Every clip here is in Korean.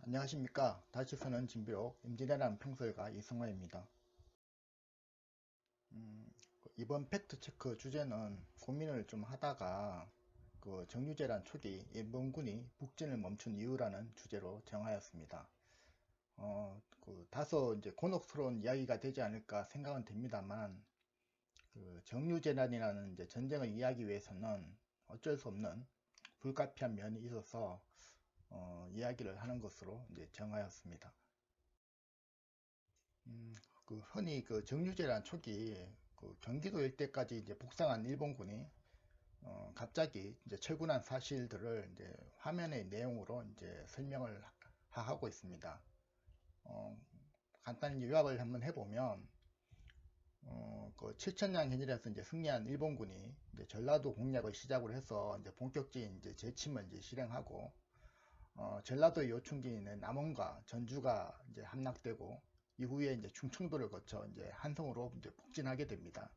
안녕하십니까. 다시 쓰는 진비록 임진왜란 평설가 이승화입니다. 이번 팩트체크 주제는 고민을 좀 하다가 정유재란 초기 일본군이 북진을 멈춘 이유라는 주제로 정하였습니다. 다소 이제 곤혹스러운 이야기가 되지 않을까 생각은 됩니다만 정유재란이라는 이제 전쟁을 이해하기 위해서는 어쩔 수 없는 불가피한 면이 있어서 이야기를 하는 것으로 이제 정하였습니다. 흔히 정유재란 초기 경기도 일대까지 이제 북상한 일본군이 갑자기 이제 철군한 사실들을 이제 화면의 내용으로 이제 설명을 하고 있습니다. 어, 간단히 요약을 한번 해보면 7천량 현일에서 이제 승리한 일본군이 이제 전라도 공략을 시작으로 해서 이제 본격적인 이제 재침을 이제 실행하고 전라도의 요충지인 남원과 전주가 이제 함락되고 이후에 이제 충청도를 거쳐 이제 한성으로 이제 북진하게 됩니다.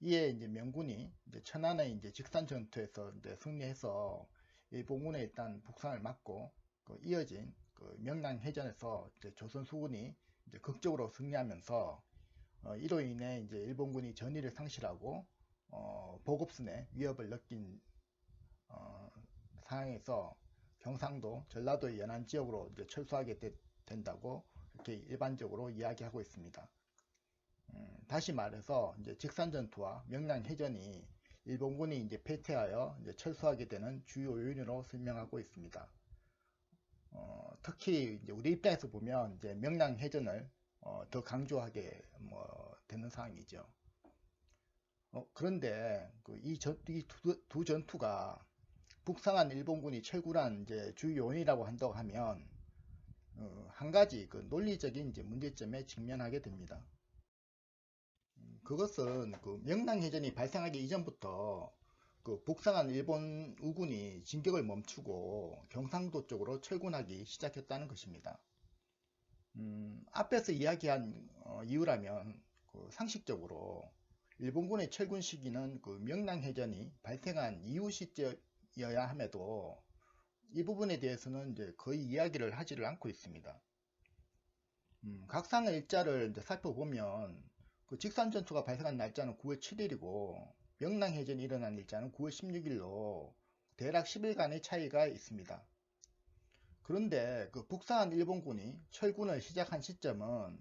이에 이제 명군이 이제 천안의 이제 직산 전투에서 이제 승리해서 일본군의 일단 북상을 막고 이어진 명량해전에서 이제 조선 수군이 이제 극적으로 승리하면서 이로 인해 이제 일본군이 전의를 상실하고 보급선의 위협을 느낀 상황에서 경상도, 전라도의 연안 지역으로 이제 철수하게 된다고 이렇게 일반적으로 이야기하고 있습니다. 다시 말해서 이제 직산전투와 명량해전이 일본군이 이제 패퇴하여 이제 철수하게 되는 주요 요인으로 설명하고 있습니다. 특히 이제 우리 입장에서 보면 이제 명량해전을 더 강조하게 되는 상황이죠. 그런데 이 두 전투가 북상한 일본군이 철군한 이제 주요 요인이라고 한다고 하면 한 가지 논리적인 이제 문제점에 직면하게 됩니다. 그것은 명랑해전이 발생하기 이전부터 북상한 일본 우군이 진격을 멈추고 경상도 쪽으로 철군하기 시작했다는 것입니다. 앞에서 이야기한 이유라면 상식적으로 일본군의 철군 시기는 명랑해전이 발생한 이후 시점이어야 함에도 이 부분에 대해서는 이제 거의 이야기를 하지를 않고 있습니다. 각상의 일자를 이제 살펴보면 직산 전투가 발생한 날짜는 9월 7일이고 명랑해전이 일어난 일자는 9월 16일로 대략 10일간의 차이가 있습니다. 그런데 북상한 일본군이 철군을 시작한 시점은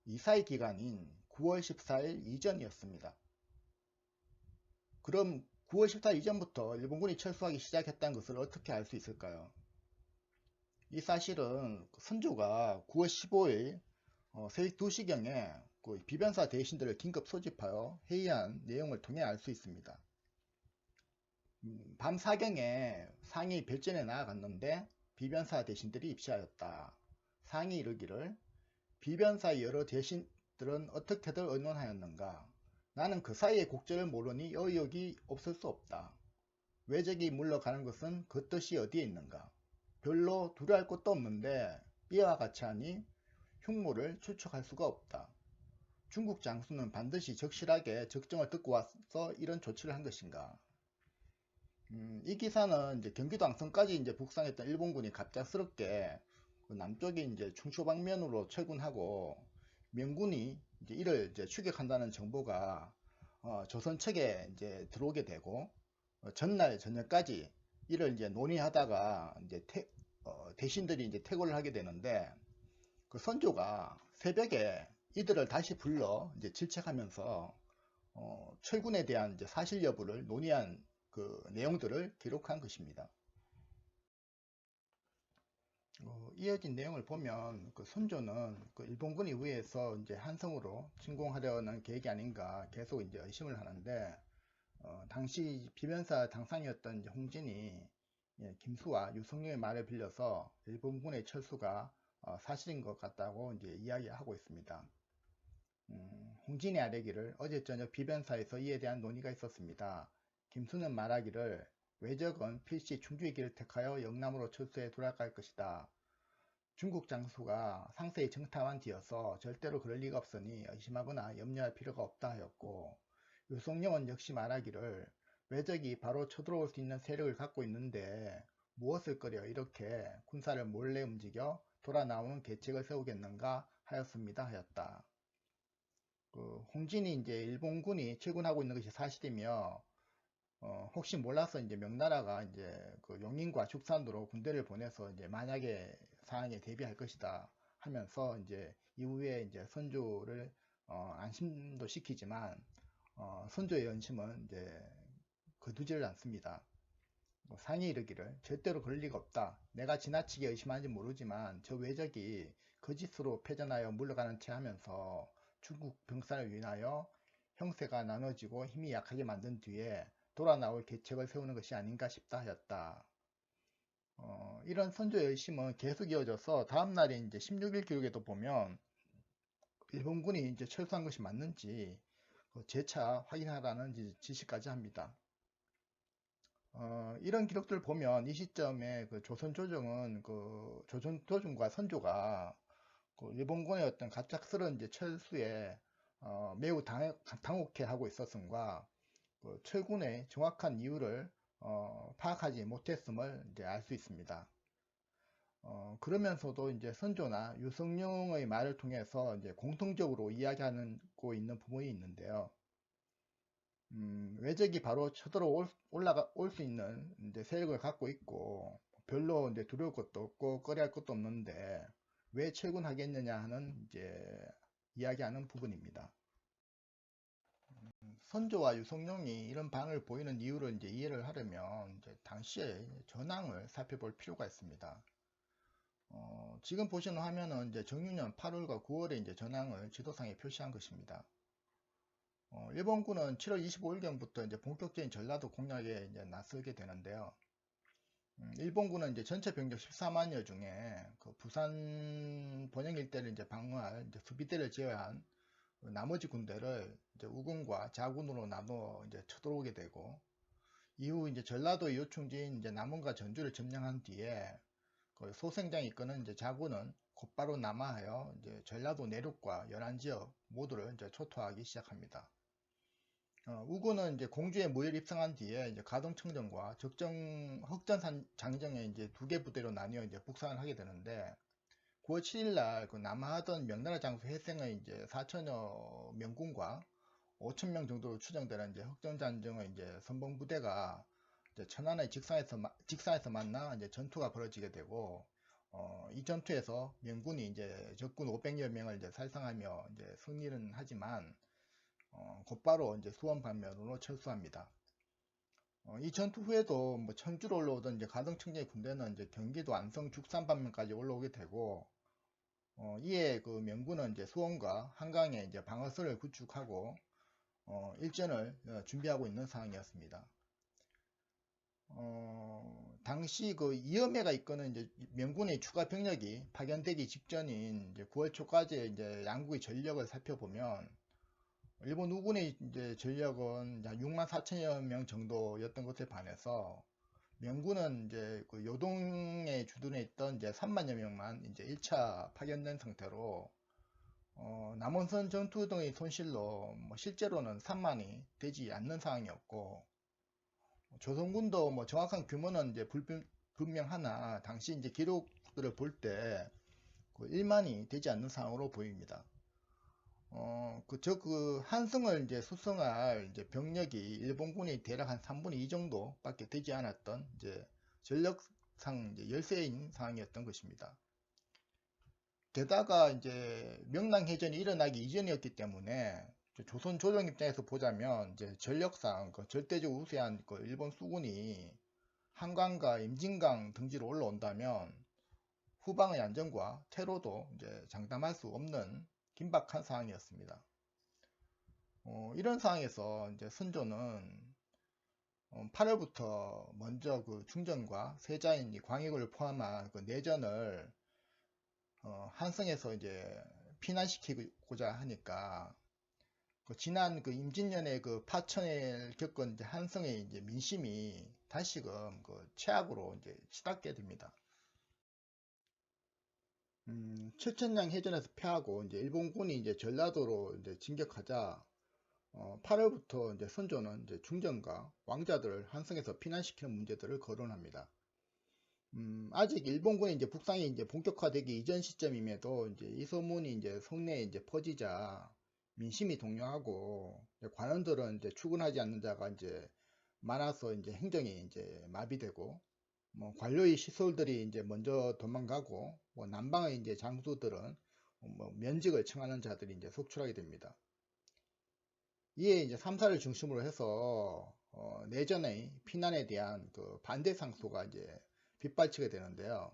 이 사이 기간인 9월 14일 이전이었습니다. 그럼 9월 14일 이전부터 일본군이 철수하기 시작했다는 것을 어떻게 알 수 있을까요? 이 사실은 선조가 9월 15일 새벽 2시경에 비변사 대신들을 긴급 소집하여 회의한 내용을 통해 알 수 있습니다. 밤 4경에 상이 별전에 나아갔는데 비변사 대신들이 입시하였다. 상이 이르기를 비변사의 여러 대신들은 어떻게들 의논하였는가. 나는 그 사이의 곡절을 모르니 의욕이 없을 수 없다. 외적이 물러가는 것은 그 뜻이 어디에 있는가. 별로 두려워할 것도 없는데 이와 같이 하니 흉물을 추측할 수가 없다. 중국 장수는 반드시 적실하게 적정을 듣고 와서 이런 조치를 한 것인가. 이 기사는 이제 경기도 ang성까지 이제 북상했던 일본군이 갑작스럽게 남쪽에 이제 충초 방면으로 철군하고 명군이 이제 이를 이제 추격한다는 정보가 조선 측에 이제 들어오게 되고 전날 저녁까지 이를 이제 논의하다가 이제 대신들이 이제 퇴고를 하게 되는데 선조가 새벽에 이들을 다시 불러 이제 질책하면서 철군에 대한 이제 사실 여부를 논의한 내용들을 기록한 것입니다. 이어진 내용을 보면 선조는 일본군에 의해서 이제 한성으로 침공하려는 계획이 아닌가 계속 이제 의심을 하는데 당시 비변사 당상이었던 이제 홍진이 김수와 유성룡의 말을 빌려서 일본군의 철수가 사실인 것 같다고 이제 이야기하고 있습니다. 홍진이 아뢰기를 어제 저녁 비변사에서 이에 대한 논의가 있었습니다. 김수는 말하기를 외적은 필시 충주의 길을 택하여 영남으로 철수해 돌아갈 것이다. 중국 장수가 상세히 정탐한 뒤여서 절대로 그럴 리가 없으니 의심하거나 염려할 필요가 없다 하였고 유성룡은 역시 말하기를 외적이 바로 쳐들어올 수 있는 세력을 갖고 있는데 무엇을 꺼려 이렇게 군사를 몰래 움직여 돌아 나오는 계책을 세우겠는가 하였습니다 하였다. 홍진이 이제 일본군이 철군하고 있는 것이 사실이며 혹시 몰라서 이제 명나라가 이제 그 용인과 축산도로 군대를 보내서 이제 만약에 상황에 대비할 것이다 하면서 이제 이후에 이제 선조를 안심도 시키지만 선조의 연심은 이제 거두지를 않습니다. 상이 이르기를 절대로 그럴 리가 없다. 내가 지나치게 의심하는지 모르지만 저 외적이 거짓으로 패전하여 물러가는 채 하면서 중국 병사를 위하여 형세가 나눠지고 힘이 약하게 만든 뒤에 돌아 나올 계책을 세우는 것이 아닌가 싶다 하였다. 이런 선조의 의심은 계속 이어져서 다음날에 이제 16일 기록에도 보면 일본군이 이제 철수한 것이 맞는지 재차 확인하라는 지시까지 합니다. 이런 기록들을 보면 이 시점에 그 조선 조정은 그 조선 조정과 선조가 그 일본군의 어떤 갑작스러운 이제 철수에 매우 당혹해 하고 있었음과 그 철군의 정확한 이유를 파악하지 못했음을 이제 알 수 있습니다. 그러면서도 이제 선조나 유성룡의 말을 통해서 이제 공통적으로 이야기하고 있는 부분이 있는데요. 외적이 바로 올 수 있는 이제 세력을 갖고 있고 별로 이제 두려울 것도 없고 꺼려할 것도 없는데 왜 철군하겠느냐 하는 이제 이야기하는 부분입니다. 선조와 유성룡이 이런 반응을 보이는 이유를 이제 이해를 하려면 이제 당시의 전황을 살펴볼 필요가 있습니다. 지금 보시는 화면은 이제 정유년 8월과 9월의 이제 전황을 지도상에 표시한 것입니다. 일본군은 7월 25일경부터 이제 본격적인 전라도 공략에 이제 나서게 되는데요. 일본군은 이제 전체 병력 14만여 중에 그 부산 본영 일대를 이제 방어할 이제 수비대를 제외한 나머지 군대를 이제 우군과 자군으로 나눠 이제 쳐들어오게 되고 이후 이제 전라도의 요충지인 이제 남원과 전주를 점령한 뒤에 그 소생장이 이끄는 이제 자군은 곧바로 남하하여 이제 전라도 내륙과 연안 지역 모두를 이제 초토하기 시작합니다. 우군은 이제 공주에 무일 입성한 뒤에 이제 가동청정과 흑전 장정에 이제 두 개 부대로 나뉘어 이제 북상을 하게 되는데 9월 7일 날 그 남하하던 명나라 장수 해생의 이제 4천여 명군과 5천 명 정도로 추정되는 이제 흑전장정의 이제 선봉 부대가 이제 천안의 직사에서 만나 이제 전투가 벌어지게 되고 이 전투에서 명군이 이제 적군 500여 명을 이제 살상하며 이제 승리는 하지만 곧바로 이제 수원 반면으로 철수합니다. 이 전투 후에도 뭐 청주로 올라오던 이제 가동청정의 군대는 이제 경기도 안성 죽산 반면까지 올라오게 되고 이에 그 명군은 이제 수원과 한강에 이제 방어선을 구축하고 일전을 준비하고 있는 상황이었습니다. 당시 그 이여매가 이끄는 이제 명군의 추가 병력이 파견되기 직전인 이제 9월 초까지 이제 양국의 전력을 살펴보면 일본 우군의 이제 전력은 6만 4천여 명 정도였던 것에 반해서 명군은 이제 그 요동에 주둔해 있던 이제 3만여 명만 이제 1차 파견된 상태로 남원선 전투 등의 손실로 뭐 실제로는 3만이 되지 않는 상황이었고 조선군도 뭐 정확한 규모는 이제 불명하나 당시 이제 기록들을 볼 때 그 1만이 되지 않는 상황으로 보입니다. 그 한승을 이제 수성할 이제 병력이 일본군이 대략 한 3분의 2 정도밖에 되지 않았던 이제 전력상 이제 열세인 상황이었던 것입니다. 게다가 이제 명랑해전이 일어나기 이전이었기 때문에 조선 조정 입장에서 보자면 이제 전력상 그 절대적 우세한 그 일본 수군이 한강과 임진강 등지로 올라온다면 후방의 안정과 테러도 이제 장담할 수 없는 긴박한 상황이었습니다. 이런 상황에서 이제 선조는 8월부터 먼저 그 충정과 세자인 광해군을 포함한 그 내전을 한성에서 이제 피난시키고자 하니까 지난 그 임진년에 그 파천을 겪은 이제 한성의 이제 민심이 다시금 그 최악으로 이제 치닫게 됩니다. 칠천량 해전에서 패하고 이제 일본군이 이제 전라도로 이제 진격하자 8월부터 이제 선조는 이제 중정과 왕자들을 한성에서 피난시키는 문제들을 거론합니다. 아직 일본군이 이제 북상이 이제 본격화되기 이전 시점임에도 이제 이 소문이 이제 성내에 이제 퍼지자 민심이 동요하고 이제 관원들은 이제 출근하지 않는 자가 이제 많아서 이제 행정이 이제 마비되고 뭐 관료의 시설들이 이제 먼저 도망가고 뭐 남방의 이제 장수들은 뭐 면직을 청하는 자들이 이제 속출하게 됩니다. 이에 이제 3사를 중심으로 해서 내전의 피난에 대한 그 반대 상소가 이제 빗발치게 되는데요.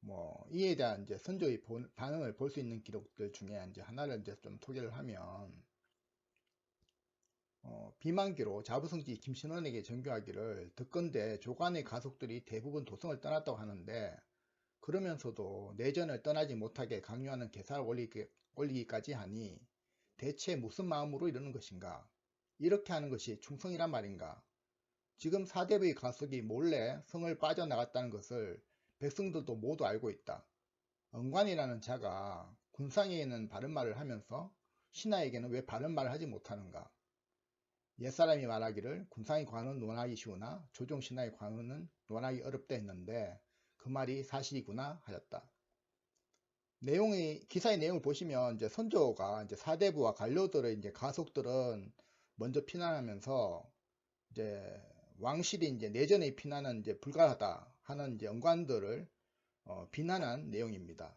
뭐 이에 대한 이제 선조의 반응을 볼 수 있는 기록들 중에 이제 하나를 이제 좀 소개를 하면 비만기로 자부성지 김신원에게 전교하기를 듣건대 조간의 가족들이 대부분 도성을 떠났다고 하는데 그러면서도 내전을 떠나지 못하게 강요하는 계사를 올리기까지 하니 대체 무슨 마음으로 이러는 것인가? 이렇게 하는 것이 충성이란 말인가? 지금 사대부의 가석이 몰래 성을 빠져나갔다는 것을 백성들도 모두 알고 있다. 언관이라는 자가 군상에게는 바른 말을 하면서 신하에게는 왜 바른 말을 하지 못하는가? 옛사람이 말하기를 군상의 관은 논하기 쉬우나 조정 신하의 관은 논하기 어렵다 했는데 그 말이 사실이구나 하였다. 기사의 내용을 보시면 이제 선조가 이제 사대부와 관료들의 이제 가속들은 먼저 피난하면서 이제 왕실이 이제 내전의 피난은 이제 불가하다 하는 이제 언관들을 비난한 내용입니다.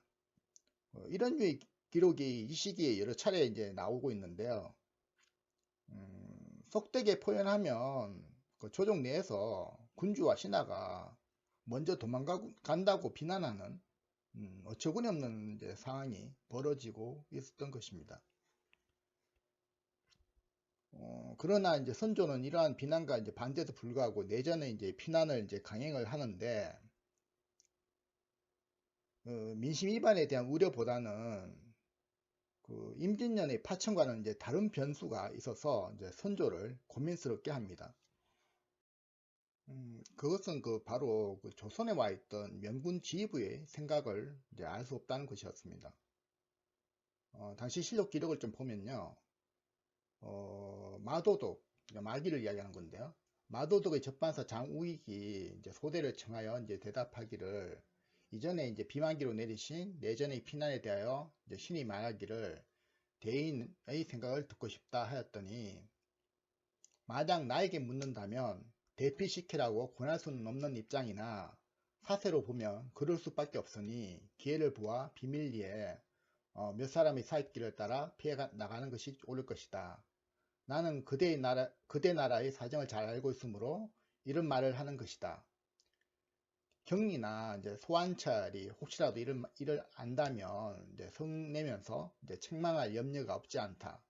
이런 류의 기록이 이 시기에 여러 차례 이제 나오고 있는데요. 속되게 표현하면 그 조정 내에서 군주와 신하가 먼저 도망간다고 비난하는 어처구니 없는 이제 상황이 벌어지고 있었던 것입니다. 그러나 이제 선조는 이러한 비난과 이제 반대에도 불구하고 내전에 이제 피난을 이제 강행을 하는데 민심 위반에 대한 우려보다는 그 임진년의 파천과는 이제 다른 변수가 있어서 이제 선조를 고민스럽게 합니다. 그것은 그 바로 그 조선에 와 있던 명군 지휘부의 생각을 이제 알 수 없다는 것이었습니다. 당시 실록 기록을 좀 보면요. 마도독, 마기를 이야기하는 건데요. 마도독의 접반사 장우익이 이제 소대를 청하여 이제 대답하기를 이전에 이제 비만기로 내리신 내전의 피난에 대하여 이제 신이 말하기를 대인의 생각을 듣고 싶다 하였더니 만약 나에게 묻는다면 대피시키라고 권할 수는 없는 입장이나 사세로 보면 그럴 수밖에 없으니 기회를 보아 비밀리에 몇 사람의 사익길을 따라 피해 나가는 것이 옳을 것이다. 나는 그대 나라의 사정을 잘 알고 있으므로 이런 말을 하는 것이다. 경리나 이제 소환찰이 혹시라도 이를 안다면 이제 성내면서 이제 책망할 염려가 없지 않다.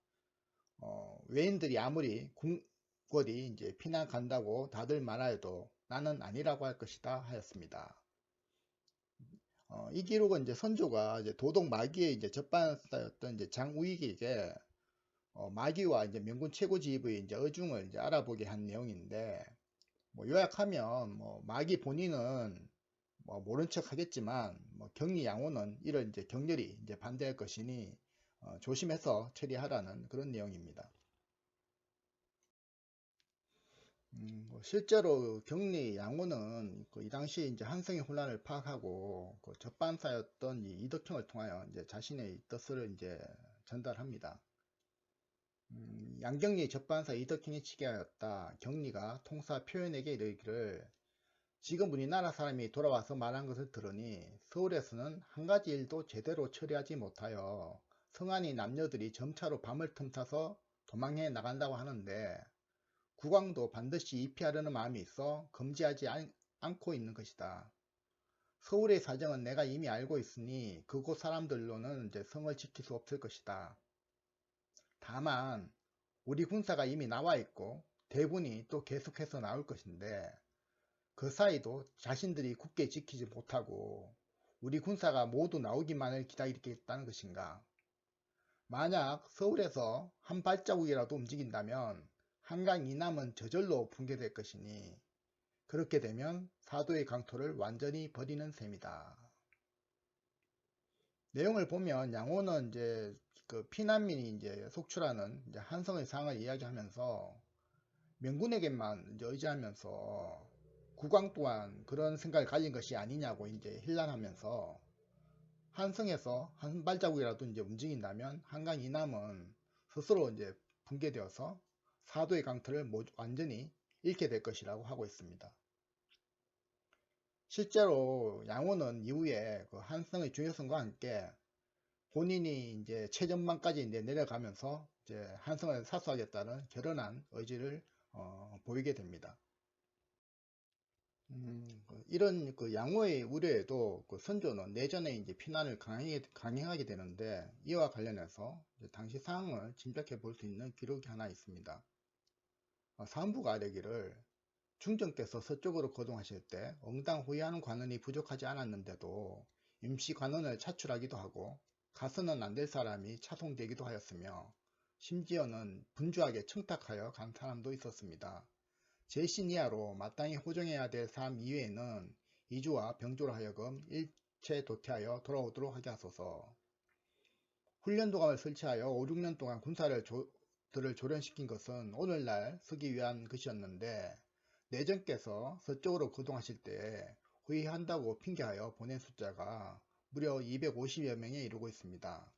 외인들이 아무리 궁궐이 이제 피난 간다고 다들 말하여도 나는 아니라고 할 것이다 하였습니다. 이 기록은 이제 선조가 이제 도독 마기의 이제 접반사였던 이제 장우익에게 마기와 이제 명군 최고지휘부의 이제 어중을 이제 알아보게 한 내용인데, 뭐 요약하면 뭐 마기 본인은 뭐 모른 척 하겠지만 뭐 경리 양호는 이를 이제 격렬히 이제 반대할 것이니 조심해서 처리하라는 그런 내용입니다. 뭐 실제로 경리 양호는 이 당시 이제 한성의 혼란을 파악하고 그 접반사였던 이 이덕형을 통하여 이제 자신의 뜻을 이제 전달합니다. 양경리 접반사 이덕형이 치게하였다. 경리가 통사 표현에게 이르기를 지금 우리나라 사람이 돌아와서 말한 것을 들으니 서울에서는 한 가지 일도 제대로 처리하지 못하여 성안이 남녀들이 점차로 밤을 틈타서 도망해 나간다고 하는데 국왕도 반드시 입피하려는 마음이 있어 금지하지 않고 있는 것이다. 서울의 사정은 내가 이미 알고 있으니 그곳 사람들로는 이제 성을 지킬 수 없을 것이다. 다만 우리 군사가 이미 나와 있고 대군이 또 계속해서 나올 것인데 그 사이도 자신들이 굳게 지키지 못하고 우리 군사가 모두 나오기만을 기다리겠다는 것인가? 만약 서울에서 한 발자국이라도 움직인다면 한강 이남은 저절로 붕괴될 것이니 그렇게 되면 사도의 강토를 완전히 버리는 셈이다. 내용을 보면 양호는 이제 그 피난민이 이제 속출하는 이제 한성의 상을 이야기하면서 명군에게만 이제 의지하면서 국왕 또한 그런 생각을 가진 것이 아니냐고 이제 힐난하면서 한성에서 한 발자국이라도 이제 움직인다면 한강 이남은 스스로 이제 붕괴되어서 사도의 강틀을 완전히 잃게 될 것이라고 하고 있습니다. 실제로 양호는 이후에 그 한성의 중요성과 함께 본인이 이제 최전방까지 이제 내려가면서 이제 한성을 사수하겠다는 결연한 의지를 보이게 됩니다. 이런 그 양호의 우려에도 그 선조는 내전에 이제 피난을 강행하게 되는데 이와 관련해서 당시 상황을 짐작해 볼 수 있는 기록이 하나 있습니다. 사헌부가 아뢰기를 중전께서 서쪽으로 거동하실 때 응당 호위하는 관원이 부족하지 않았는데도 임시 관원을 차출하기도 하고 가서는 안 될 사람이 차송되기도 하였으며 심지어는 분주하게 청탁하여 간 사람도 있었습니다. 제신 이하로 마땅히 호정해야 될 삶 이외에는 이주와 병조로 하여금 일체 도태하여 돌아오도록 하게 하소서. 훈련도감을 설치하여 5, 6년 동안 군사들을 조련시킨 것은 오늘날 서기 위한 것이었는데 내전께서 서쪽으로 거동하실 때 호위한다고 핑계하여 보낸 숫자가 무려 250여 명에 이르고 있습니다.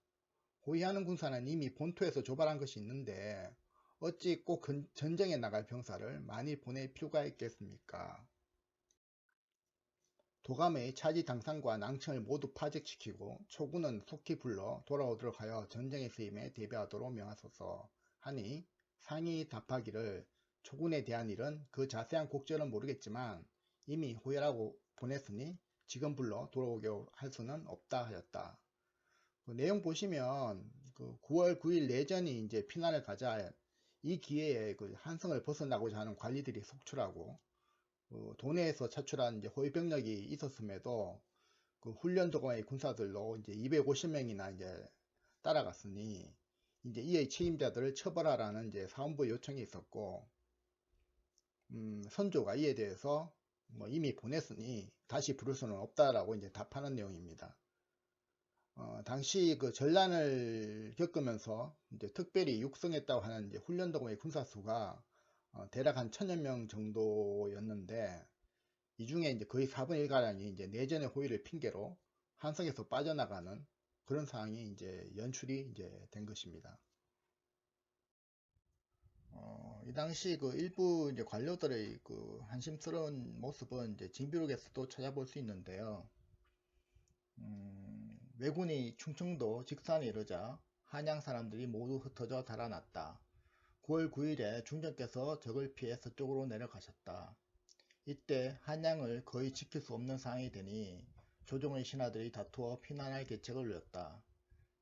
호위하는 군사는 이미 본토에서 조발한 것이 있는데 어찌 꼭 전쟁에 나갈 병사를 많이 보낼 필요가 있겠습니까? 도감의 차지 당상과 낭청을 모두 파직시키고 초군은 속히 불러 돌아오도록 하여 전쟁의 쓰임에 대비하도록 명하소서 하니 상이 답하기를 초군에 대한 일은 그 자세한 곡절은 모르겠지만 이미 호위라고 보냈으니 지금 불러 돌아오게 할 수는 없다 하였다. 그 내용 보시면 그 9월 9일 내전이 이제 피난을 가자 이 기회에 그 한성을 벗어나고자 하는 관리들이 속출하고 도내에서 차출한 이제 호위병력이 있었음에도 그 훈련도감의 군사들로 이제 250명이나 이제 따라갔으니 이제 이의 책임자들을 처벌하라는 이제 사헌부의 요청이 있었고 선조가 이에 대해서 뭐 이미 보냈으니 다시 부를 수는 없다라고 이제 답하는 내용입니다. 당시 그 전란을 겪으면서 이제 특별히 육성했다고 하는 이제 훈련도감의 군사수가 대략 한 1000여 명 정도였는데 이 중에 이제 거의 4분의 1가량이 이제 내전의 호위를 핑계로 한성에서 빠져나가는 그런 상황이 이제 연출이 이제 된 것입니다. 이 당시 그 일부 이제 관료들의 그 한심스러운 모습은 이제 징비록에서도 찾아볼 수 있는데요. 왜군이 충청도 직산에 이르자 한양 사람들이 모두 흩어져 달아났다. 9월 9일에 중전께서 적을 피해 서쪽으로 내려가셨다. 이때 한양을 거의 지킬 수 없는 상황이 되니 조정의 신하들이 다투어 피난할 계책을 올렸다.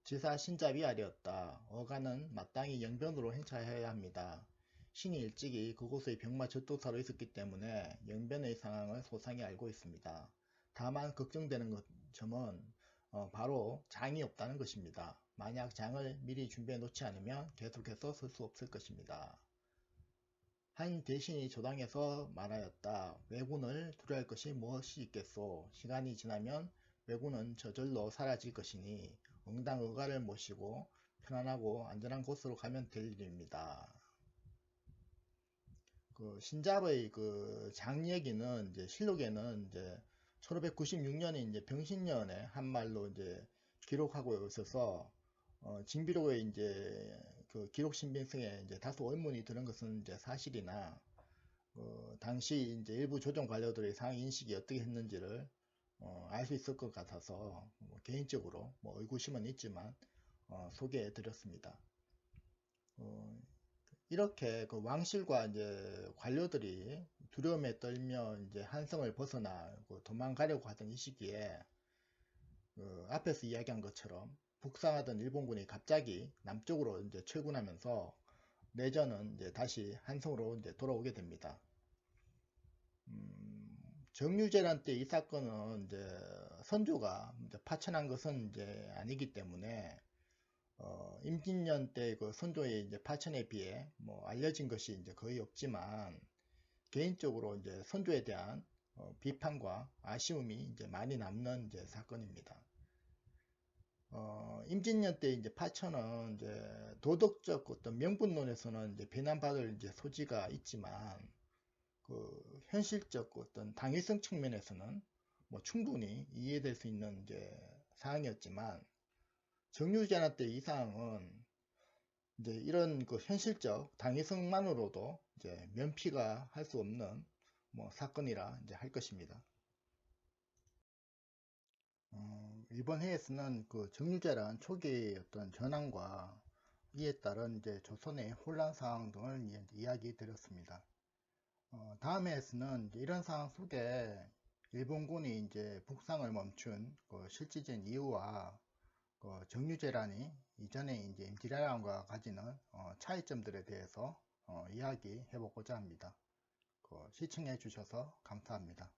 지사 신잡이 아뢰었다. 어가는 마땅히 영변으로 행차해야 합니다. 신이 일찍이 그곳의 병마 절도사로 있었기 때문에 영변의 상황을 소상히 알고 있습니다. 다만 걱정되는 점은 바로 장이 없다는 것입니다. 만약 장을 미리 준비해 놓지 않으면 계속해서 설 수 없을 것입니다. 한 대신이 조당에서 말하였다. 왜군을 두려워할 것이 무엇이 있겠소. 시간이 지나면 왜군은 저절로 사라질 것이니 응당 의가를 모시고 편안하고 안전한 곳으로 가면 될 일입니다. 그 신잡의 그 장 얘기는 이제 실록에는 이제 1596년에 이제 병신년에 한 말로 이제 기록하고 있어서 징비록에 이제 그 기록 신빙성에 이제 다소 의문이 드는 것은 이제 사실이나 당시 이제 일부 조정 관료들의 상황 인식이 어떻게 했는지를 알 수 있을 것 같아서 개인적으로 뭐 의구심은 있지만 소개해 드렸습니다. 이렇게 그 왕실과 이제 관료들이 두려움에 떨며 이제 한성을 벗어나 도망가려고 하던 이 시기에 앞에서 이야기한 것처럼 북상하던 일본군이 갑자기 남쪽으로 이제 철군하면서 내전은 이제 다시 한성으로 이제 돌아오게 됩니다. 정유재란 때 이 사건은 이제 선조가 이제 파천한 것은 이제 아니기 때문에 임진년 때 그 선조의 이제 파천에 비해 뭐 알려진 것이 이제 거의 없지만 개인적으로 이제 선조에 대한 비판과 아쉬움이 이제 많이 남는 이제 사건입니다. 임진년 때 이제 파천은 이제 도덕적 어떤 명분론에서는 이제 비난받을 이제 소지가 있지만 현실적 어떤 당위성 측면에서는 뭐 충분히 이해될 수 있는 이제 사항이었지만, 정유재나 때 이 사항은 이제 이런 현실적 당위성만으로도 이제 면피가 할 수 없는 뭐 사건이라 이제 할 것입니다. 이번 회에서는 정유재란 초기의 어떤 전황과 이에 따른 이제 조선의 혼란 상황 등을 이야기 드렸습니다. 다음 회에서는 이런 상황 속에 일본군이 이제 북상을 멈춘 실질적인 이유와 정유재란이 이전에 이제 임진왜란과 가지는 차이점들에 대해서 이야기해 보고자 합니다. 시청해 주셔서 감사합니다.